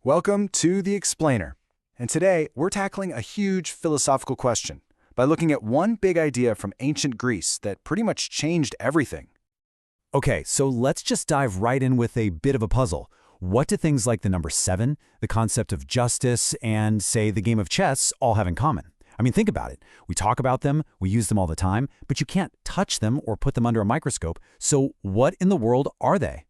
Welcome to The Explainer. And today, we're tackling a huge philosophical question by looking at one big idea from ancient Greece that pretty much changed everything. Okay, so let's just dive right in with a bit of a puzzle. What do things like the number 7, the concept of justice, and, say, the game of chess all have in common? I mean, think about it. We talk about them, we use them all the time, but you can't touch them or put them under a microscope. So what in the world are they?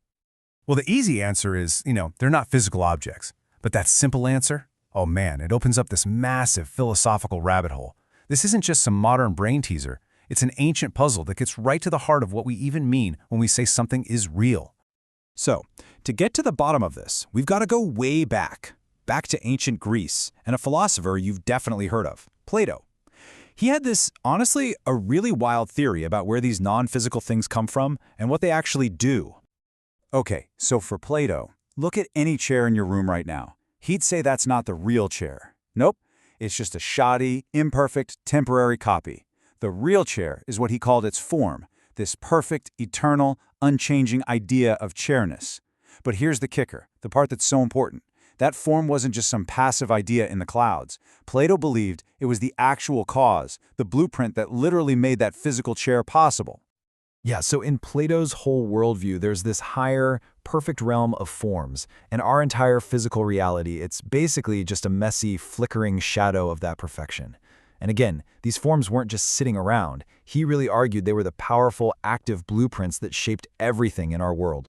Well, the easy answer is, they're not physical objects. But that simple answer? Oh man, it opens up this massive philosophical rabbit hole. This isn't just some modern brain teaser. It's an ancient puzzle that gets right to the heart of what we even mean when we say something is real. So, to get to the bottom of this, we've got to go way back to ancient Greece, and a philosopher you've definitely heard of, Plato. He had this, honestly, a really wild theory about where these non-physical things come from and what they actually do. Okay, so for Plato, look at any chair in your room right now. He'd say that's not the real chair. Nope, it's just a shoddy, imperfect, temporary copy. The real chair is what he called its form, this perfect, eternal, unchanging idea of chairness. But here's the kicker, the part that's so important. That form wasn't just some passive idea in the clouds. Plato believed it was the actual cause, the blueprint that literally made that physical chair possible. Yeah, so in Plato's whole worldview, there's this higher, perfect realm of forms, and our entire physical reality, it's basically just a messy, flickering shadow of that perfection. And again, these forms weren't just sitting around. He really argued they were the powerful, active blueprints that shaped everything in our world.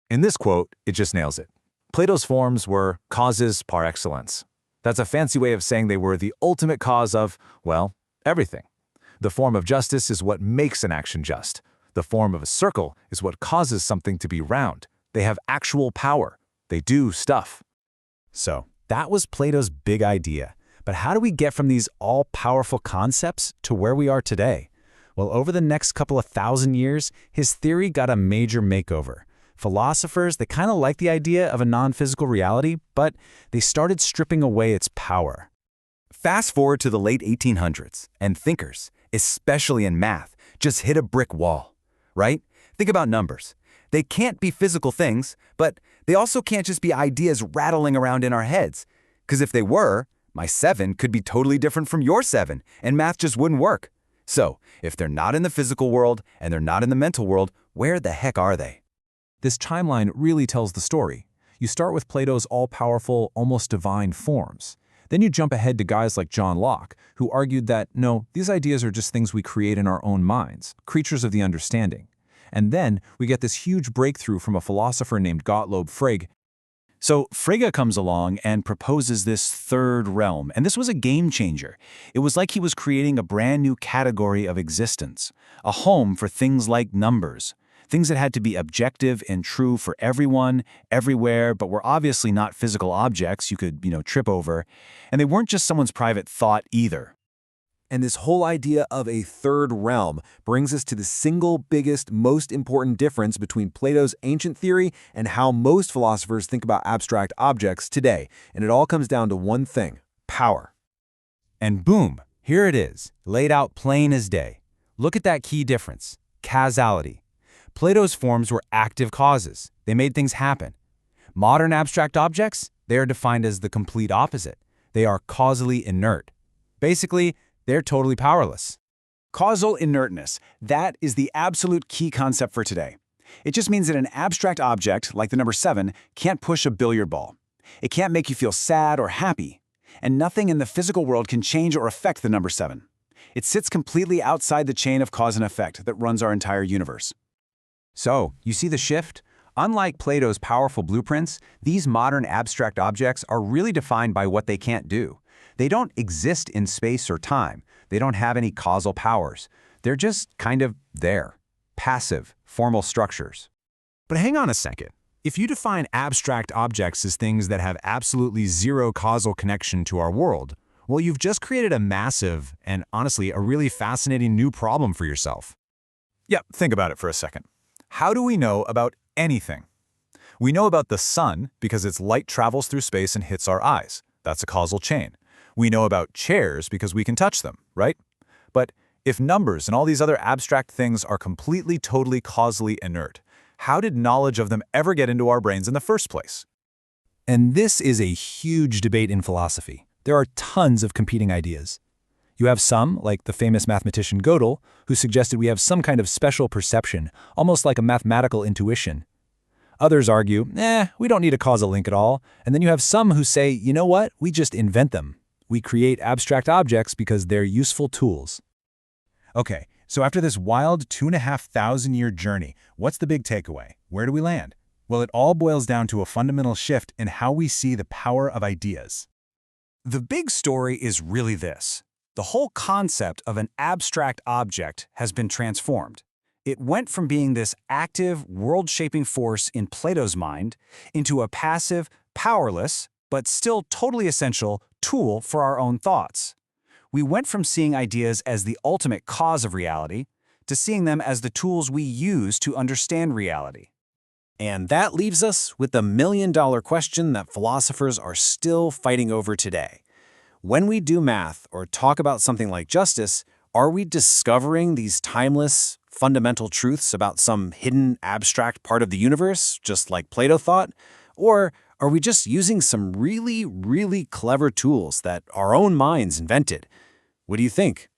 In this quote, it just nails it. Plato's forms were causes par excellence. That's a fancy way of saying they were the ultimate cause of, well, everything. The form of justice is what makes an action just. The form of a circle is what causes something to be round. They have actual power. They do stuff. So, that was Plato's big idea. But how do we get from these all-powerful concepts to where we are today? Well, over the next couple of thousand years, his theory got a major makeover. Philosophers, they kind of liked the idea of a non-physical reality, but they started stripping away its power. Fast forward to the late 1800s, and thinkers, especially in math, just hit a brick wall. Right? Think about numbers. They can't be physical things, but they also can't just be ideas rattling around in our heads. Because if they were, my 7 could be totally different from your 7, and math just wouldn't work. So, if they're not in the physical world and they're not in the mental world, where the heck are they? This timeline really tells the story. You start with Plato's all-powerful, almost divine forms. Then you jump ahead to guys like John Locke, who argued that, no, these ideas are just things we create in our own minds, creatures of the understanding. And then we get this huge breakthrough from a philosopher named Gottlob Frege. So Frege comes along and proposes this third realm, and this was a game changer. It was like he was creating a brand new category of existence, a home for things like numbers. Things that had to be objective and true for everyone, everywhere, but were obviously not physical objects you could, trip over. And they weren't just someone's private thought either. And this whole idea of a third realm brings us to the single biggest, most important difference between Plato's ancient theory and how most philosophers think about abstract objects today. And it all comes down to one thing: power. And boom, here it is, laid out plain as day. Look at that key difference: causality. Plato's forms were active causes. They made things happen. Modern abstract objects, they are defined as the complete opposite. They are causally inert. Basically, they're totally powerless. Causal inertness, that is the absolute key concept for today. It just means that an abstract object, like the number 7, can't push a billiard ball. It can't make you feel sad or happy. And nothing in the physical world can change or affect the number 7. It sits completely outside the chain of cause and effect that runs our entire universe. So, you see the shift? Unlike Plato's powerful blueprints, these modern abstract objects are really defined by what they can't do. They don't exist in space or time. They don't have any causal powers. They're just kind of there. Passive, formal structures. But hang on a second. If you define abstract objects as things that have absolutely zero causal connection to our world, well, you've just created a massive and, honestly, a really fascinating new problem for yourself. Yeah, think about it for a second. How do we know about anything? We know about the sun because its light travels through space and hits our eyes. That's a causal chain. We know about chairs because we can touch them, right? But if numbers and all these other abstract things are completely, totally causally inert, how did knowledge of them ever get into our brains in the first place? And this is a huge debate in philosophy. There are tons of competing ideas. You have some, like the famous mathematician Gödel, who suggested we have some kind of special perception, almost like a mathematical intuition. Others argue, we don't need a causal link at all. And then you have some who say, you know what, we just invent them. We create abstract objects because they're useful tools. Okay, so after this wild 2,500-year journey, what's the big takeaway? Where do we land? Well, it all boils down to a fundamental shift in how we see the power of ideas. The big story is really this. The whole concept of an abstract object has been transformed. It went from being this active, world-shaping force in Plato's mind into a passive, powerless, but still totally essential tool for our own thoughts. We went from seeing ideas as the ultimate cause of reality to seeing them as the tools we use to understand reality. And that leaves us with the million-dollar question that philosophers are still fighting over today. When we do math or talk about something like justice, are we discovering these timeless, fundamental truths about some hidden, abstract part of the universe, just like Plato thought? Or are we just using some really, really clever tools that our own minds invented? What do you think?